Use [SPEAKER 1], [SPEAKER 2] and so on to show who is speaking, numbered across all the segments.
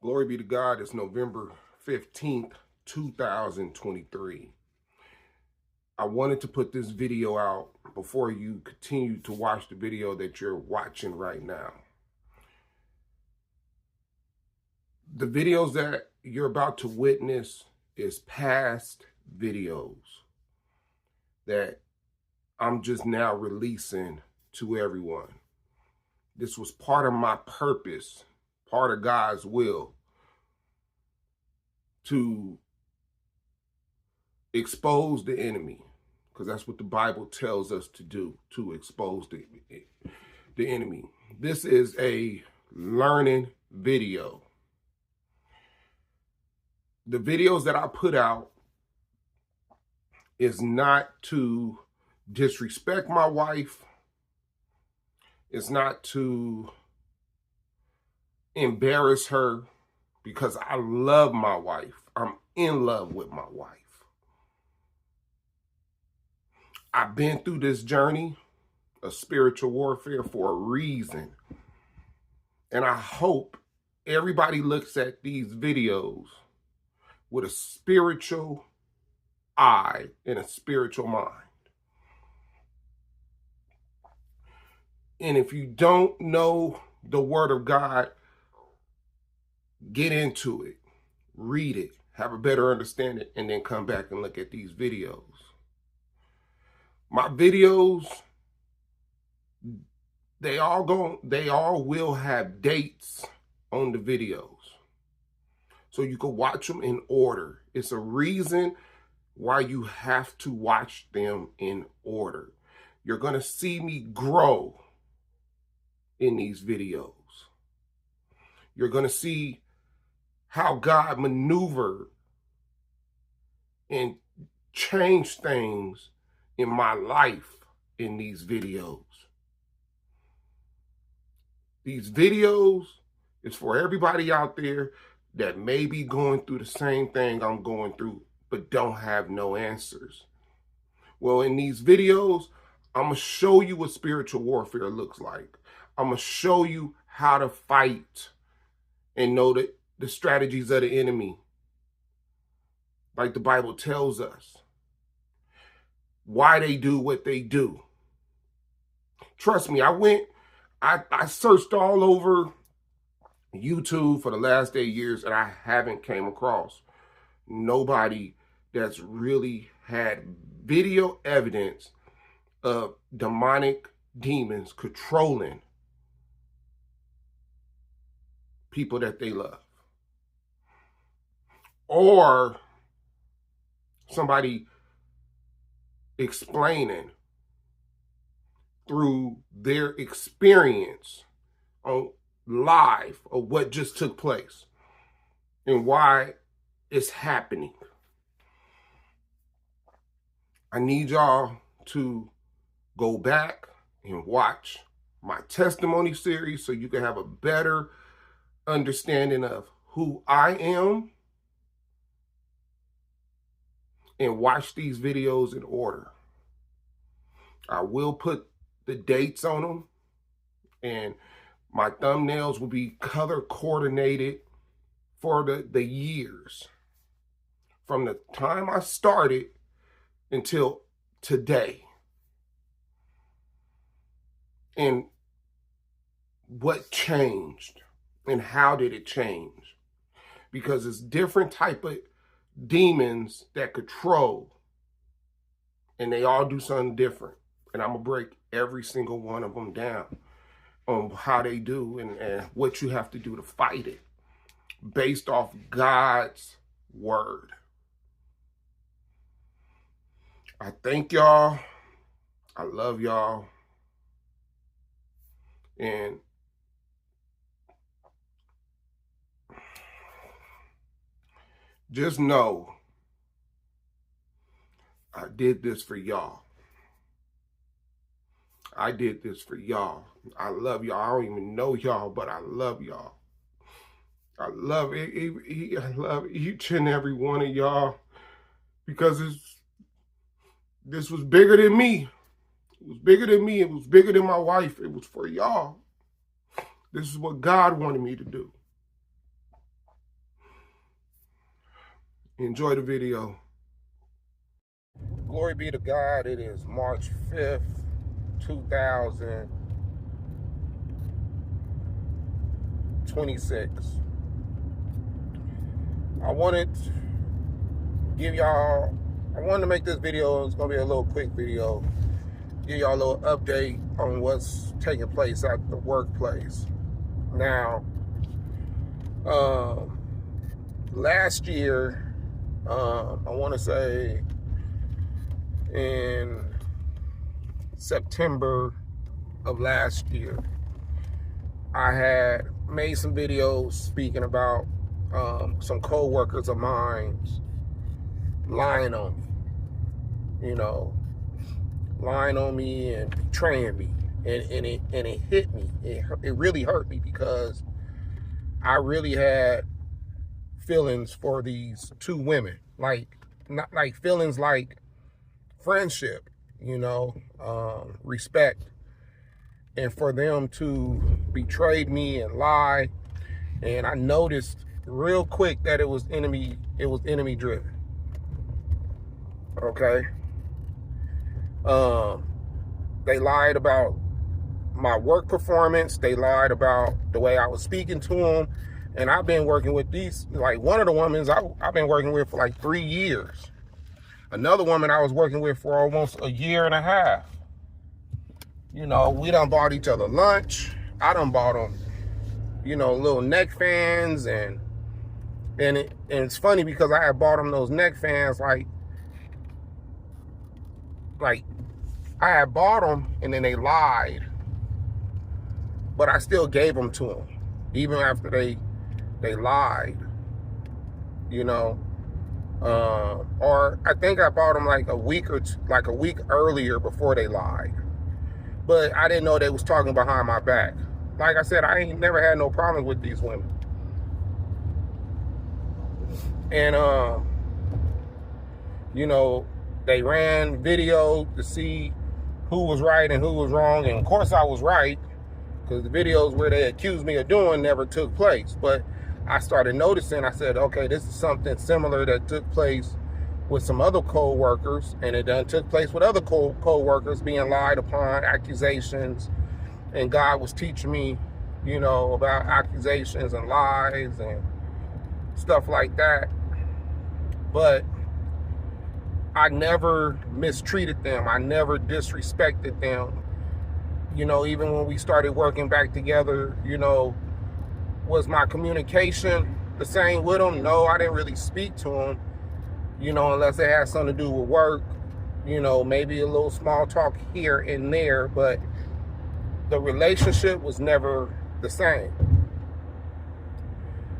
[SPEAKER 1] Glory be to God. It's November 15th, 2023. I wanted to put this video out before you continue to watch the video that you're watching right now. The videos that you're about to witness is past videos that I'm just now releasing to everyone. This was part of my purpose, part of God's will, to expose the enemy, because that's what the Bible tells us to do, to expose the enemy. This is a learning video. The videos that I put out is not to disrespect my wife. It's not to embarrass her, because I love my wife. I'm in love with my wife. I've been through this journey of spiritual warfare for a reason. And I hope everybody looks at these videos with a spiritual eye and a spiritual mind. And if you don't know the Word of God, get into it, read it, have a better understanding, and then come back and look at these videos. My videos, they all will have dates on the videos, so you can watch them in order. It's a reason why you have to watch them in order. You're going to see me grow in these videos. You're going to see how God maneuvered and changed things in my life in these videos. These videos is for everybody out there that may be going through the same thing I'm going through, but don't have no answers. Well, in these videos, I'm going to show you what spiritual warfare looks like. I'm going to show you how to fight and know that the strategies of the enemy, like the Bible tells us, why they do what they do. Trust me, I searched all over YouTube for the last 8 years, and I haven't came across nobody that's really had video evidence of demonic demons controlling people that they love, or somebody explaining through their experience on live of what just took place and why it's happening. I need y'all to go back and watch my testimony series so you can have a better understanding of who I am, and watch these videos in order. I will put the dates on them, and my thumbnails will be color coordinated for the years from the time I started until today, and what changed and how did it change, because it's different type of demons that control, and they all do something different, and I'm gonna break every single one of them down on how they do and what you have to do to fight it based off God's word. I thank y'all. I love y'all. And just know I did this for y'all. I did this for y'all. I love y'all. I don't even know y'all, but I love y'all. I love it. I love each and every one of y'all, because this was bigger than me. It was bigger than me. It was bigger than my wife. It was for y'all. This is what God wanted me to do. Enjoy the video. Glory be to God. It is March 5th, 2026. I wanted to make this video. It's going to be a little quick video. Give y'all a little update on what's taking place at the workplace. Now, last year, I want to say in September of last year, I had made some videos speaking about some co-workers of mine lying on me, lying on me and betraying me, and it hit me. It really hurt me because I really had feelings for these two women, not like feelings like friendship, respect, and for them to betray me and lie. And I noticed real quick that it was enemy driven. Okay. They lied about my work performance. They lied about the way I was speaking to them. And I've been working with these, like one of the women I've been working with for like 3 years. Another woman I was working with for almost a year and a half. We done bought each other lunch. I done bought them, little neck fans. And it's funny because I had bought them those neck fans like I had bought them and then they lied. But I still gave them to them. Even after they lied, or I think I bought them like a week earlier before they lied. But I didn't know they was talking behind my back. Like I said, I ain't never had no problem with these women. And they ran video to see who was right and who was wrong. And of course I was right, because the videos where they accused me of doing never took place. But I started noticing, I said, okay, this is something similar that took place with some other co-workers, and it done took place with other co-workers being lied upon, accusations, and God was teaching me, about accusations and lies and stuff like that. But I never mistreated them. I never disrespected them. Even when we started working back together, was my communication the same with them? No, I didn't really speak to them, unless it had something to do with work, maybe a little small talk here and there, but the relationship was never the same.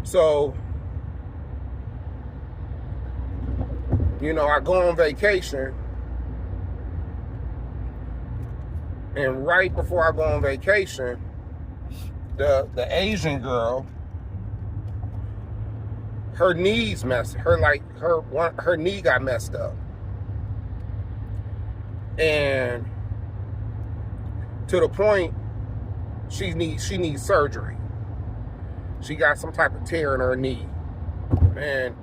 [SPEAKER 1] So, I go on vacation, and right before I go on vacation, the Asian girl, her knee got messed up, and to the point she needs surgery. She got some type of tear in her knee, and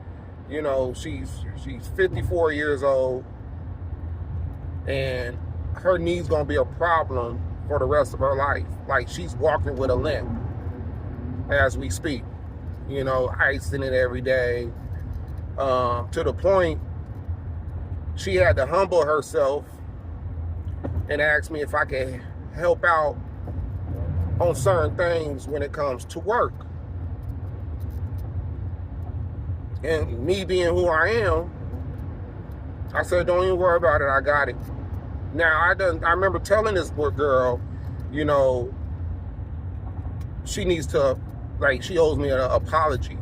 [SPEAKER 1] she's 54 years old, and her knee's gonna be a problem for the rest of her life. Like, she's walking with a limp as we speak, icing it every day, to the point she had to humble herself and ask me if I could help out on certain things when it comes to work. And me being who I am, I said, don't even worry about it, I got it. Now, I remember telling this poor girl, she needs to, she owes me an apology,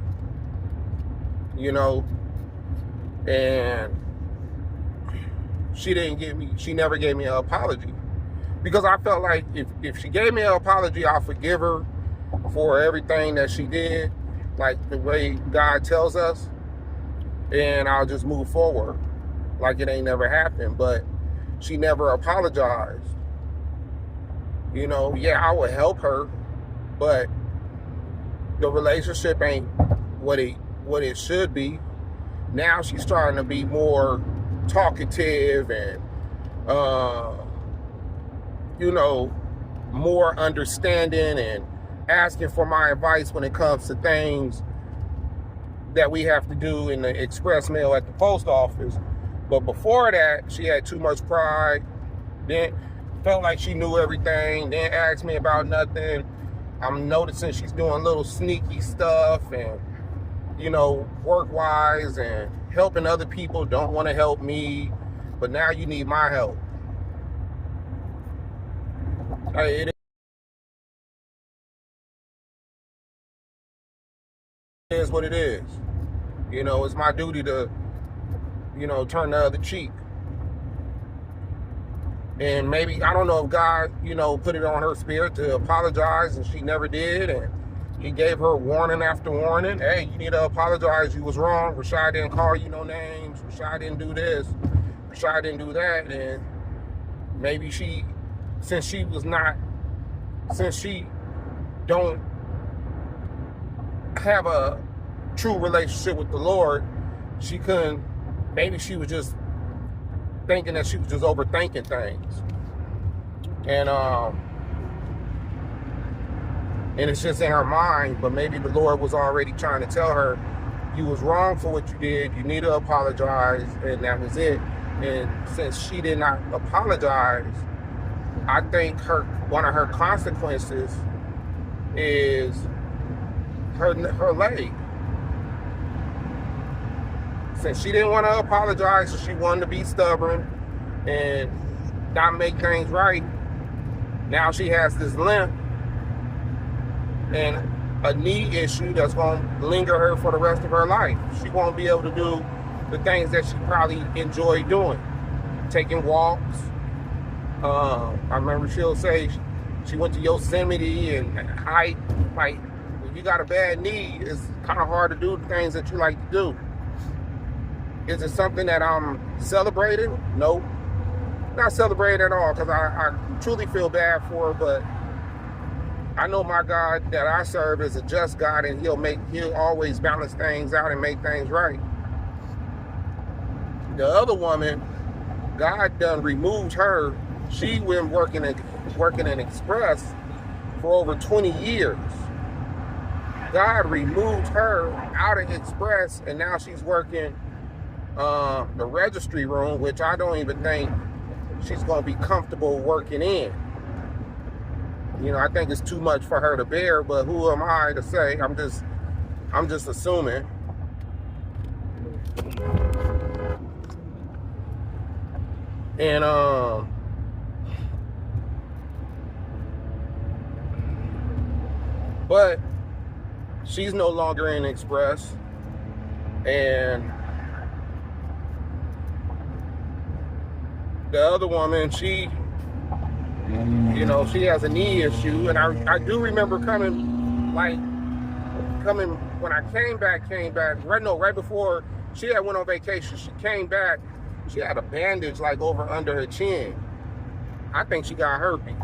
[SPEAKER 1] and she never gave me an apology, because I felt like if she gave me an apology, I'll forgive her for everything that she did, like the way God tells us, and I'll just move forward like it ain't never happened. But she never apologized. Yeah, I would help her, but the relationship ain't what it should be. now she's starting to be more talkative and, you know, more understanding and asking for my advice when it comes to things that we have to do in the express mail at the post office. But before that, she had too much pride. Then felt like she knew everything. Didn't ask me about nothing. I'm noticing she's doing little sneaky stuff and, you know, work-wise and helping other people, don't want to help me. But now you need my help. It is what it is. You know, it's my duty to, you know, turn the other cheek. And maybe, I don't know if God, you know, put it on her spirit to apologize, and she never did. And he gave her warning after warning. Hey, you need to apologize. You was wrong. Rashad didn't call you no names. Rashad didn't do this. Rashad didn't do that. And maybe she, since she don't have a true relationship with the Lord, she couldn't, maybe she was just thinking that she was just overthinking things. And it's just in her mind, but maybe the Lord was already trying to tell her, you was wrong for what you did, you need to apologize, and that was it. And since she did not apologize, I think one of her consequences is her leg. Since she didn't want to apologize, so she wanted to be stubborn and not make things right, now she has this limp and a knee issue that's going to linger her for the rest of her life. She won't be able to do the things that she probably enjoyed doing. Taking walks. I remember she'll say she went to Yosemite and hike. Like, when you got a bad knee, it's kind of hard to do the things that you like to do. Is it something that I'm celebrating? Nope. Not celebrating at all, because I truly feel bad for her, but I know my God that I serve is a just God, and he'll always balance things out and make things right. The other woman, God done removed her. She been working in Express for over 20 years. God removed her out of Express, and now she's working the registry room, which I don't even think she's going to be comfortable working in. You know, I think it's too much for her to bear, but who am I to say? I'm just assuming. And but she's no longer in Express, and the other woman, she, you know, she has a knee issue, and I do remember coming when I came back, right before she had went on vacation, she came back, she had a bandage like under her chin. I think she got herpes.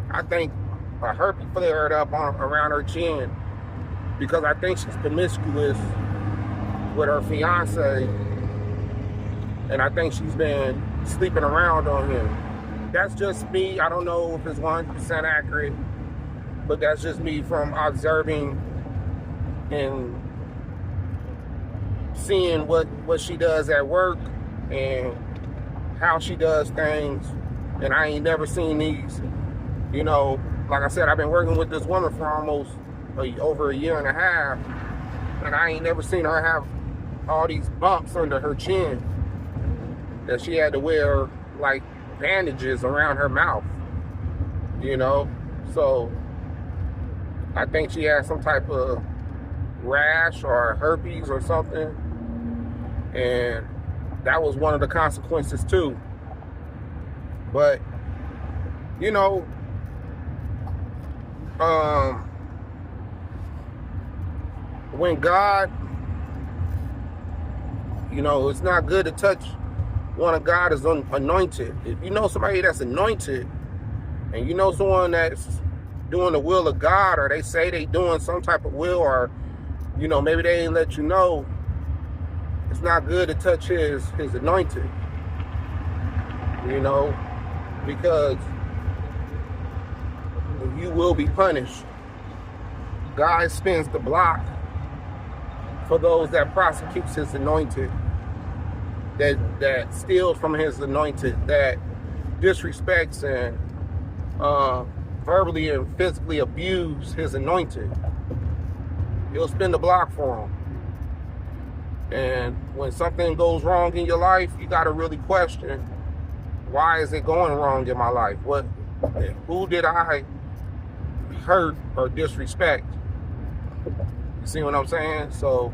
[SPEAKER 1] I think a herpes flared up around her chin, because I think she's promiscuous with her fiance, and I think she's been sleeping around on him. That's just me. I don't know if it's 100% accurate, but that's just me from observing and seeing what she does at work and how she does things. And I ain't never seen these, you know, like I said, I've been working with this woman for almost over a year and a half, and I ain't never seen her have all these bumps under her chin that she had to wear like bandages around her mouth, you know. So I think she had some type of rash or herpes or something, and that was one of the consequences too. But you know, when God, you know, it's not good to touch one of God is anointed. If you know somebody that's anointed, and you know someone that's doing the will of God, or they say they doing some type of will, or, you know, maybe they ain't let you know, it's not good to touch his anointed, you know, because you will be punished. God spins the block for those that prosecutes his anointed, that steals from his anointed, that disrespects and verbally and physically abuse his anointed. He'll spin the block for him. And when something goes wrong in your life, you got to really question, why is it going wrong in my life? Who did I hurt or disrespect? You see what I'm saying? So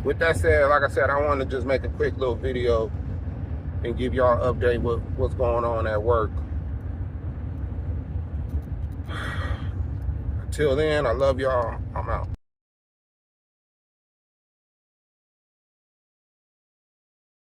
[SPEAKER 1] with that said, like I said, I want to just make a quick little video and give y'all an update with what's going on at work. Until then, I love y'all. I'm out.